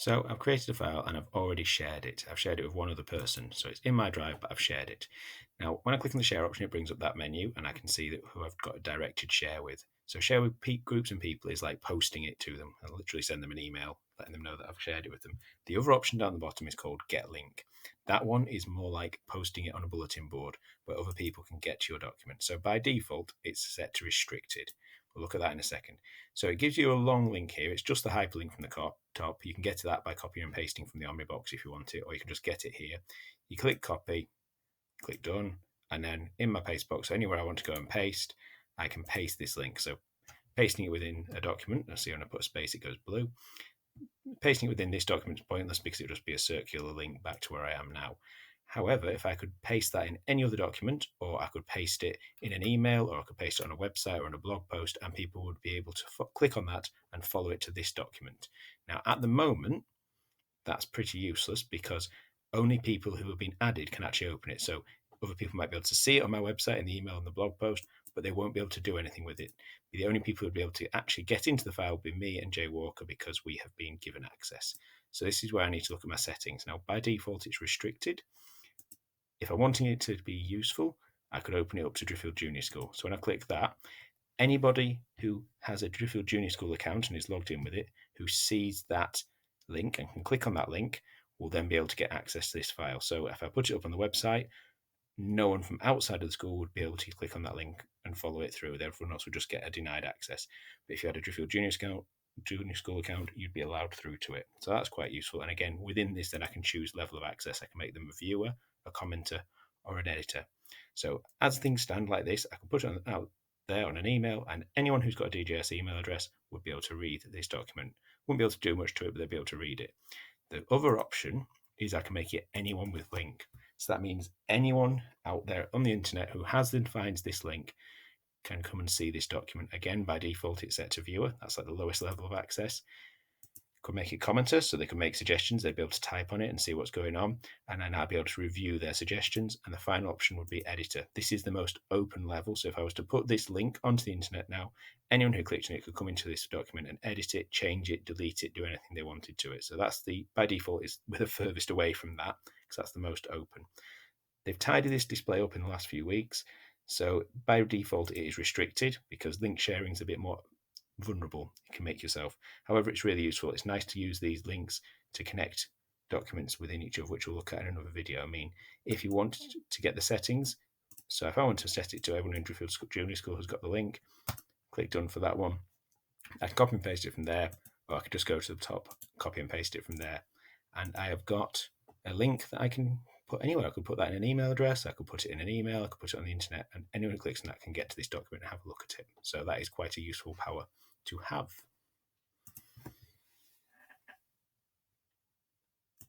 So I've created a file and I've already shared it. I've shared it with one other person. So it's in my drive, but I've shared it. Now, when I click on the share option, it brings up that menu and I can see that who I've got a directed share with. So share with groups and people is like posting it to them. I'll literally send them an email, letting them know that I've shared it with them. The other option down the bottom is called get link. That one is more like posting it on a bulletin board where other people can get to your document. So by default, it's set to restricted. We'll look at that in a second. So it gives you a long link here. It's just the hyperlink from the top. You can get to that by copying and pasting from the Omnibox if you want it, or you can just get it here. You click copy, click done, and then in my paste box, anywhere I want to go and paste, I can paste this link. So pasting it within a document, I see when I put a space, it goes blue. Pasting it within this document is pointless because it would just be a circular link back to where I am now. However, if I could paste that in any other document, or I could paste it in an email, or I could paste it on a website or on a blog post, and people would be able to click on that and follow it to this document. Now, at the moment, that's pretty useless because only people who have been added can actually open it. So other people might be able to see it on my website in the email and the blog post, but they won't be able to do anything with it. The only people who would be able to actually get into the file would be me and Jay Walker because we have been given access. So this is where I need to look at my settings. Now, by default, it's restricted. If I'm wanting it to be useful, I could open it up to Driffield Junior School. So when I click that, anybody who has a Driffield Junior School account and is logged in with it, who sees that link and can click on that link, will then be able to get access to this file. So if I put it up on the website, no one from outside of the school would be able to click on that link and follow it through. Everyone else would just get a denied access. But if you had a Driffield Junior School account, you'd be allowed through to it. So that's quite useful. And again, within this, then I can choose level of access. I can make them a viewer, a commenter, or an editor. So as things stand like this, I can put it out there on an email, and anyone who's got a DJS email address would be able to read this document. Wouldn't be able to do much to it, but they'd be able to read it. The other option is I can make it anyone with link. So that means anyone out there on the internet who has and finds this link can come and see this document. Again, by default, it's set to viewer. That's like the lowest level of access. Could make it commenter, so they can make suggestions. They'd be able to type on it and see what's going on, and then I'd be able to review their suggestions. And the final option would be editor. This is the most open level. So if I was to put this link onto the internet now, anyone who clicked on it could come into this document and edit it, change it, delete it, do anything they wanted to it. So that's by default, is we're the furthest away from that because that's the most open. They've tidied this display up in the last few weeks. So by default, it is restricted because link sharing is a bit more vulnerable. You can make yourself. However, it's really useful. It's nice to use these links to connect documents within each other, which we'll look at in another video. I mean, if you want to get the settings, so if I want to set it to everyone in Driffield Junior School who's got the link, click done for that one. I can copy and paste it from there, or I could just go to the top, copy and paste it from there. And I have got a link that I can put anywhere. I could put that in an email address, I could put it in an email, I could put it on the internet, and anyone who clicks on that can get to this document and have a look at it. So that is quite a useful power to have.